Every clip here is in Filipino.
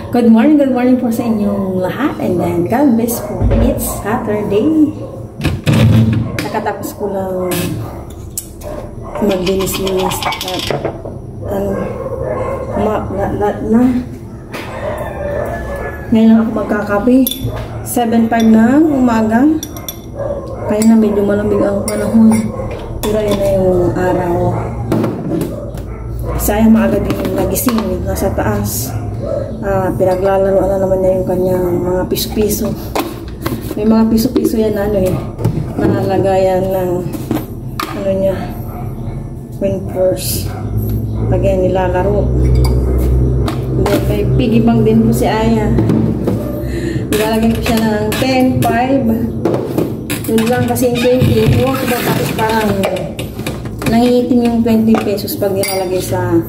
Good morning po sa inyong lahat. And then, God bless po. It's Saturday. Nakatapos ko lang maglinis-linis. Ngayon lang ako magkakape. 7:05 ng umaga. Kaya na medyo malamig ang panahon. Pero yun na yung araw. Sayang maaga din nagising. Nasa taas. Pinaglalaroan na naman niya yung kanyang mga piso-piso. May mga piso-piso yan na nalagayan ng niya, coin purse. Lagyan nilalaro. Then may piggy bank din po si Aya. Nilalagyan ko siya ng 10, 5. Yun lang kasi yung 20. Iwan ko ba tapos parang nangingitim yung 20 pesos pag nilalagay sa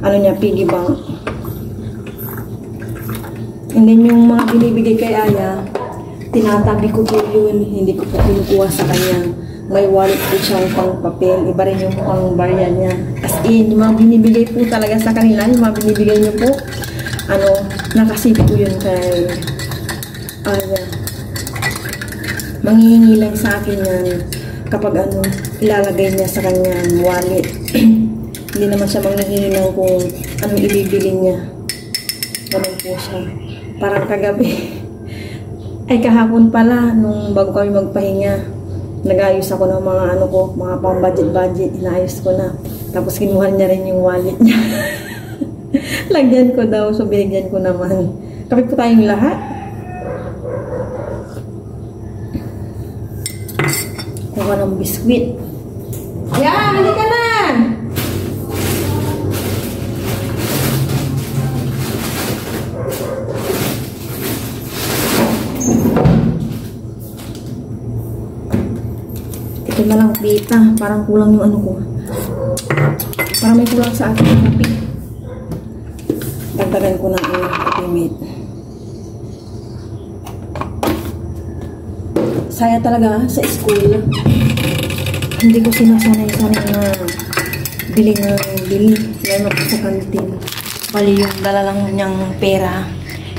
niya, piggy bank. And then yung mga binibigay kay Aya, tinatabi ko po yun. Hindi ko po kinukuha sa kanya. May wallet po siyang pang papel. Iba rin yung pang barya niya. As in, yung mga binibigay po talaga sa kanila, yung mga binibigay niyo po, nakasip po yun kay Aya. Manghihingi lang sa akin yan kapag ilalagay niya sa kanyang wallet. Hindi naman siya manghihingi ng kung anong ibibili niya. Ganun po siya. Parang kagabi. Ay kahapon pala, nung bago kami magpahinga, nag-ayos ako ng mga mga pang budget, inaayos ko na. Tapos kinuha niya rin yung wallet niya. Lagyan ko daw, so binigyan ko naman. Kapit po tayong lahat. Kuha ng biskwit. Yan, halika na! Ito na lang dita. Parang kulang yung ko. Parang may kulang sa akin yung kape. Dagdagan ko na ang kapimit. Saya talaga sa school. Hindi ko sinasanay-sanay na bili. Lalo na sa kantin. Bali yung dala lang niyang pera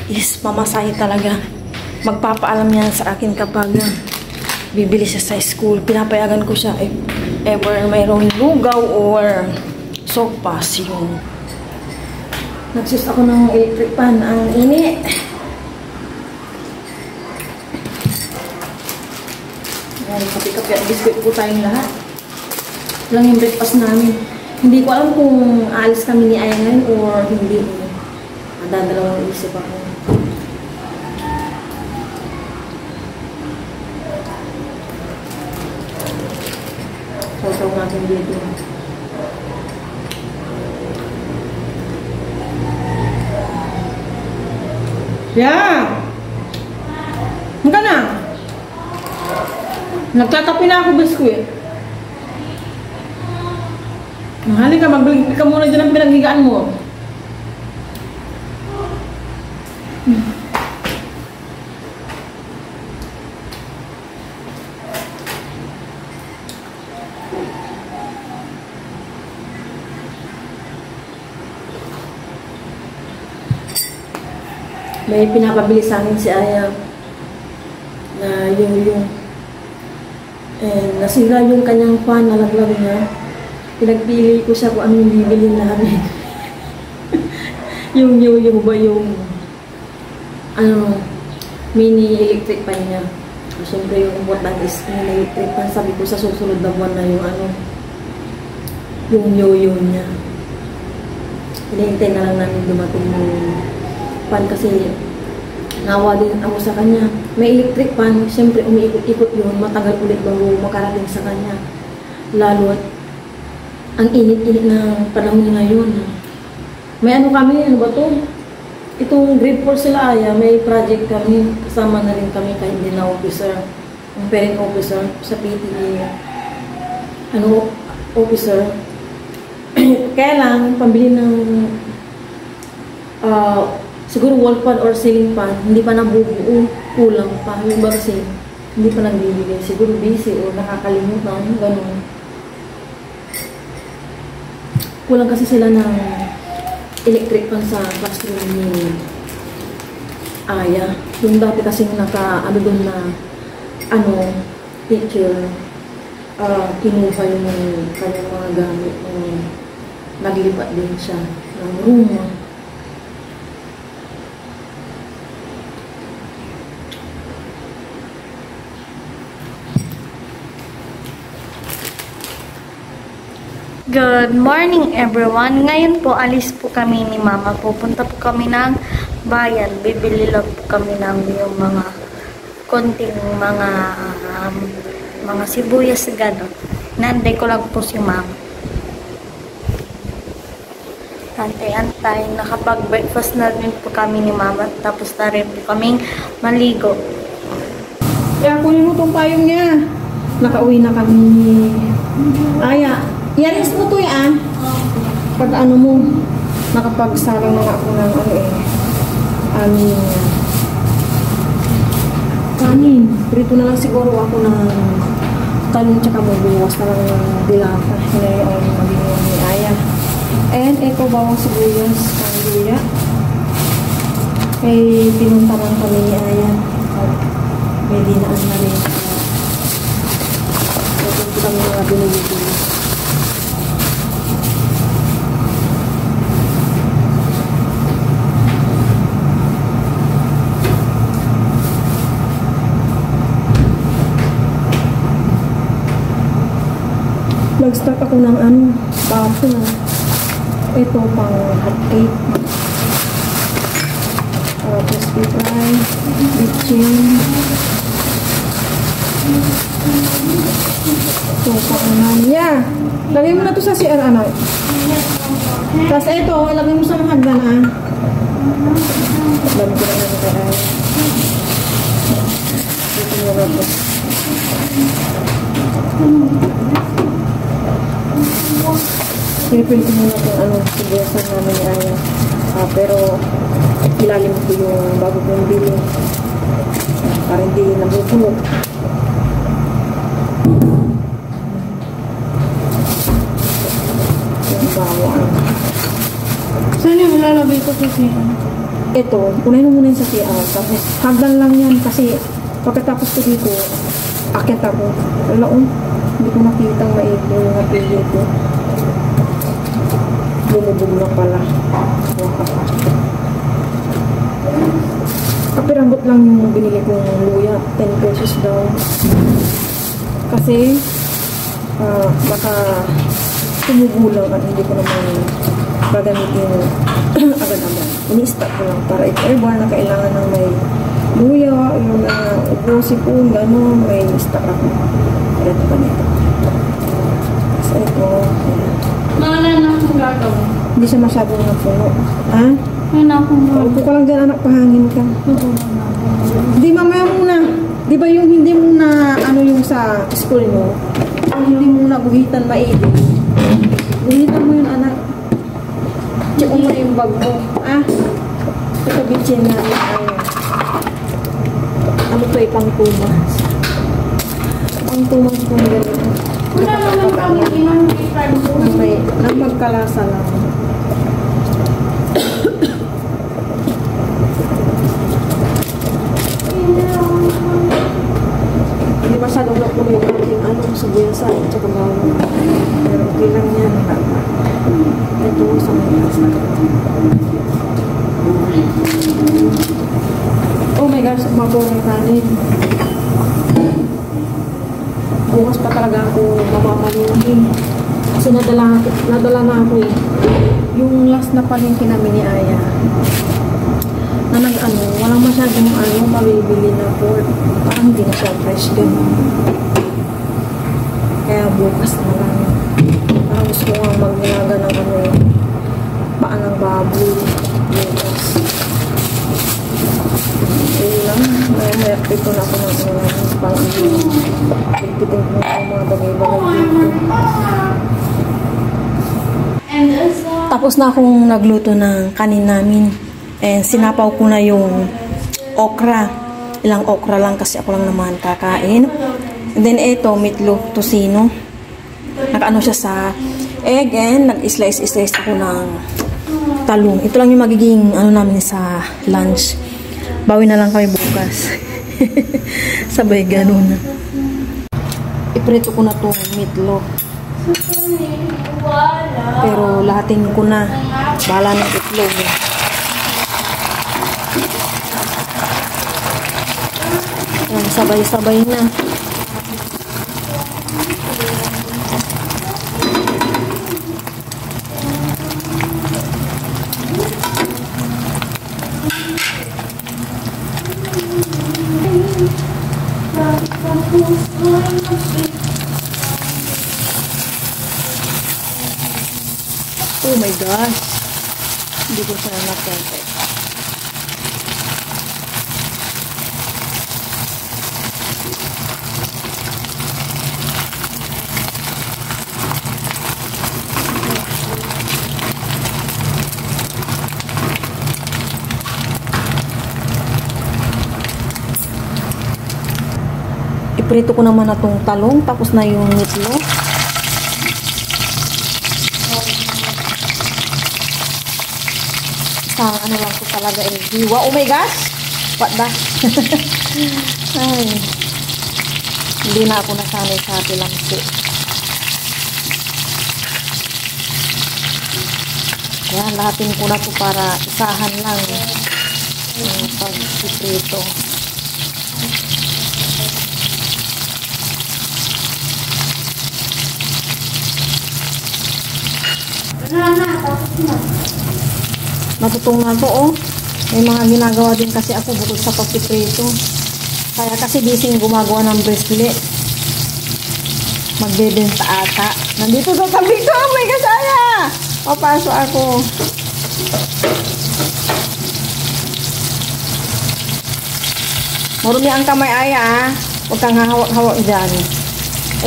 is pamasahe talaga. Magpapaalam yan sa akin kapag bibili siya sa school. Pinapayagan ko siya if ever mayroong lugaw or sopas yung nagsus ako ng electric pan. Ang init. Ayan, kapi-kapi at biskuit po tayong lahat. Lang yung breakfast namin. Hindi ko alam kung aalis kami ni Aya ngayon or hindi. Dadalawang isip ako. Sasaw natin dito. Yeah! Hanggang na! Nagtatapi na ako biskuit. Halika, magbalik ka muna dyan ang pinaghigaan mo. May pinapabili sa akin si Aya na yung nasira yung kanyang fan, nalaglag niya. Pinagpili ko siya kung ano yung bibili namin. yung mini electric fan niya. Siyempre yung important is mini electric fan. Sabi ko sa susunod na buwan na yung yo-yo niya. Hinihintay na lang namin dumating yung pan kasi nawa din ako sa kanya. May electric pan, siyempre umiikot-ikot yun, matagal ulit bago makarating sa kanya. Lalo at ang init-init ng panahon ngayon. May kami, ba to? Itong grade 4 sila Aya, may project kami, kasama na rin kami kahit hindi na officer. Ang parent officer sa PTA. Officer. Kaya lang, pambili ng siguro wall fan or ceiling fan, hindi pa nabubuo, kulang pa. Yung ba kasi, hindi pa nagbibigay. Siguro busy o nakakalimutan, gano'n. Kulang kasi sila ng electric fan sa classroom ni Aya. Yung dati kasing ano doon na, teacher, kinuha yung kanyang mga gamit nung naglipat din siya ng room. Good morning everyone. Ngayon po alis po kami ni Mama. Pupunta po kami ng bayan. Bibili lang po kami ng yung mga konting mga sibuyas gano'n. Naantay ko lang po si Mama. Antay-antay. Nakapag-breakfast na rin po kami ni Mama. Tapos na rin po kaming maligo. Kaya kunin mo itong payong niya. Nakauwi na kami. Aya. Yaris mo to yan. Pag mo, nakapagsalang na ako ng kanin. Prito na lang siguro ako ng kanin tsaka mabuwas na lang ng dilata. Hinayon ang magiging ni Aya. And ito bawang sibuyas, luya. Eh, pinunta lang kami ni Aya. May dinaan na rin. Ito kami mga binibili. Nag-start ako ng baso na. Ito pang hotcake. Crispy fry, bitchin. Ito pang yeah. Lagay mo na to sa CR, anak. Tapos ito, lagay mo sa hagdan, Lagay ko na ito kaya. Ito mo na ito. Pinipin ko muna itong sigasan namin ni Aya. Pero ilalim ko yung bago kong bili para hindi nabutulog. Yung bawang. Saan yung ilalagay ko sa CR? Ito, unahin mo muna yung sa CR. Tapos hagdan lang yan kasi pagkatapos ko dito, akit ako. Alaon, hindi ko nakitang maigil yung napili ko. Lumubog na pala. Kapiranggot lang yung binili kong luya. 10 pesos daw. Kasi baka tumugulang at hindi ko naman gagamitin agad-agad. Ini-start ko lang para if ever na kailangan ng may luya, yung upo-sipon, gano'n, may stock ako. Ito pa nito. So ito, Wala na akong gagawin. hindi siya masyadong napuno. Ha? Wala na akong gagawin. Upo ka lang dyan, anak, pahangin ka. Hindi, mamaya muna. Di ba yung hindi muna, yung sa school mo, hindi muna guhitan maigi. Guhitan mo yun, anak. Check mo yung bag mo. Ito bitchin na. Ano to, ipang tumas. Ang tumas ko na ganito. Wala naman kami inang Nang magkalasa lang. Hindi masyadong napuno yung ating subuyasan at saka bawang. Pero okay lang yan. Ito sa may kasa. Oh my gosh, umabaw ng kanin. Bukas pa talaga ako mamamaluhi. Kasi nadala na ako eh. Yung last na palengke namin ni Aya. Na walang masyadong mabibili na pork. Parang hindi na siya fresh ganun. Kaya bukas na lang. Parang gusto ko nga magnilaga ng paan ng baboy. Bukas. Ayun lang. May ito na ako ng pagpitin ko ng mga bagay-bagay dito. Tapos na akong nagluto ng kanin namin. And sinapaw ko na yung okra. Ilang okra lang kasi ako lang naman kakain. And then ito, meatloaf tocino. Nakaano siya sa egg and nag-slice ako ng talong. Ito lang yung magiging namin sa lunch. Bawi na lang kami bukas. Sabay ganun. Iprito ko na itong meatloaf. Pero lahatin ko na. Bahala ng itlog. Yan, sabay-sabay na. Oh my gosh. Hindi ko siya na-perfect. Iprito ko naman na itong talong, tapos na yung meatloaf. Ano lang ko talaga hiwa. Oh my gosh! What the? Ay. Hindi na ako nasanay sa tilamsi. Yan, lahatin ko na ito para isahan lang yung pag-iprito. Natutong na ito, oh. May mga ginagawa din kasi ako bukod sa pagpiprito. Kaya kasi gising gumagawa ng bracelet. Magbebenta ata. Nandito sa tabi ko. Oh my gosh, Aya! Papasok ako. Marumi ang kamay, Aya, ah. Huwag kang hawak-hawak dyan.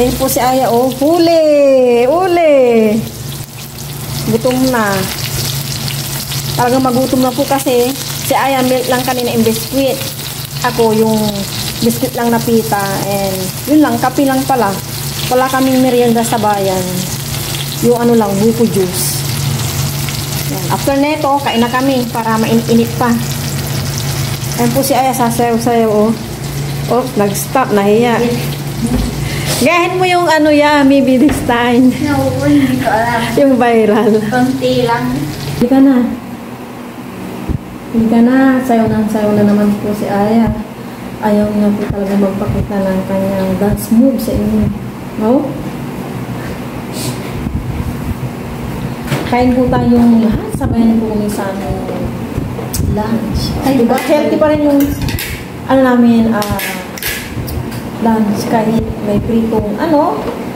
Ayun po si Aya, oh. Huli! Huli! Gutom na. Talagang magutom na po kasi si Aya milk lang kanina yung biskuit. Ako yung biskuit lang na pita and yun lang, kape lang pala. Wala kaming merienda sa bayan. Yung ano lang, buko juice. Yan. After neto, kain na kami para mainit pa. Ayun po si Aya, sasayaw-sayaw, oh. Oh, nag-stop, nahiya. Gahin mo yung ano ya, maybe this time. No, hindi ko alam. Yung viral. Konti lang. Hindi ka na. Hindi ka na. Sayaw na naman po si Aya. Ayaw niya po talaga magpakita ng kanyang dance move sa inyo. No? Kain po tayong lahat. Sabayan po kami sa aming lunch. Ay, diba? Healthy pa rin yung ano namin, lunch. Kahit may pritong,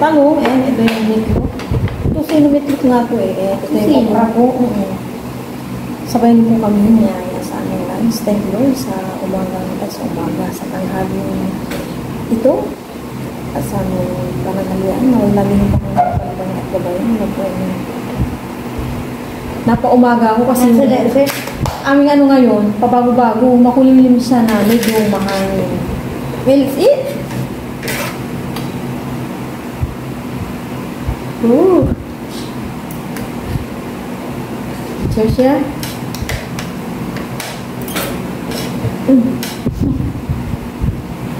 talong, ito yung meatloaf. Ito sino meatloaf nga po ito yung okra ko. Sabayan po kami niya sa aming lunch. Thank you Lord sa umaga sa tanghali ito. At sa aming pananalian. Nawalamin pa kami ng pagbangat at gabayan. Napaumaga ako kasi aming ngayon, pabago-bago, makulimlim siya na medyo mahangin. Well, it's it. Ooh. Cheers, yeah.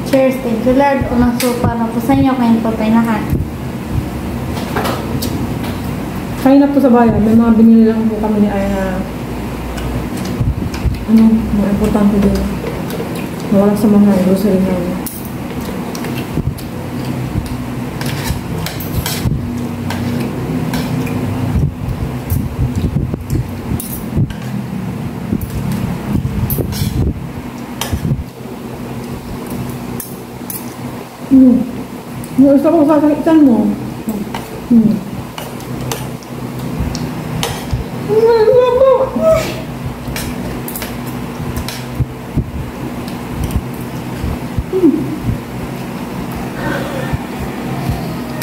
Cheers, thank you Lord. Unang sopa na po sa inyo, kayong papinahan. Kain na po sa bayan. May mga binili lang po kami ni Aya na mga importante din. Nawala sa mga grocery namin. Yung isa ko sasakitan mo.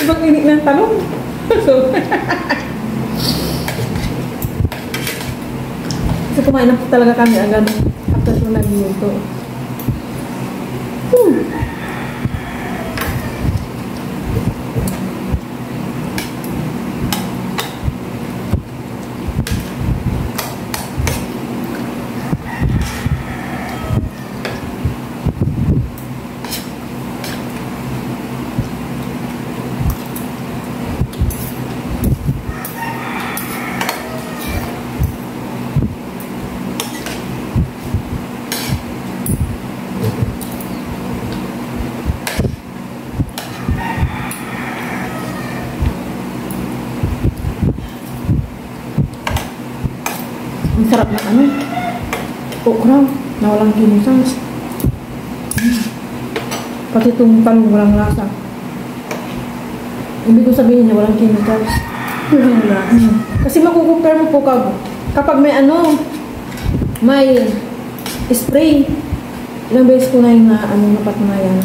Ibang init ng talong. So, kasi kumain na po talaga kami agad after ko nag-luto. Ang sarap na ano, okra na walang chemicals. Pati itong talong walang lasa. Ibig ko sabihin niya walang chemicals. Walang lasa. Kasi makukumpare mo po kapag may ano, may spray. Ilang beses ko na yung napatunayan.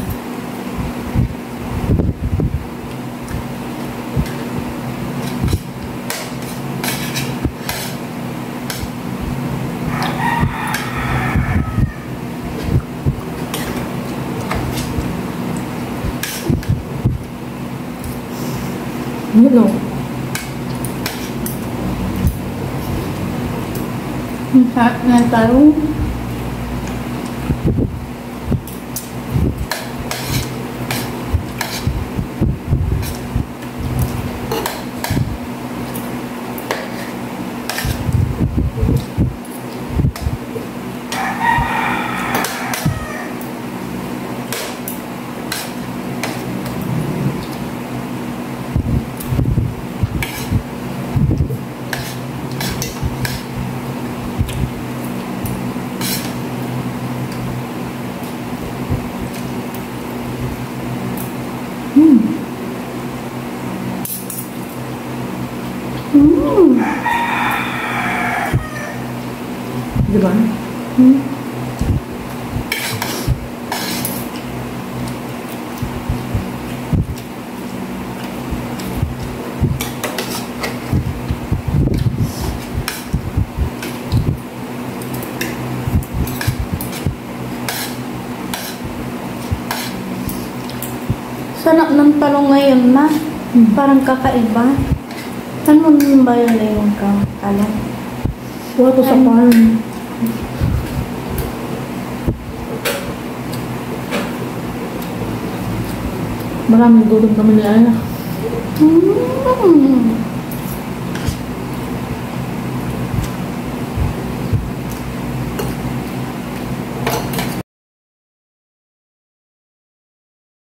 Yun o. Ang sarap ng talong. Diba? Sarap ng talong ngayon, ma. Parang kakaiba. Saan mo ba yun na yung talong? Kuha ko sa farm. Maraming gulong naman nila. Mm.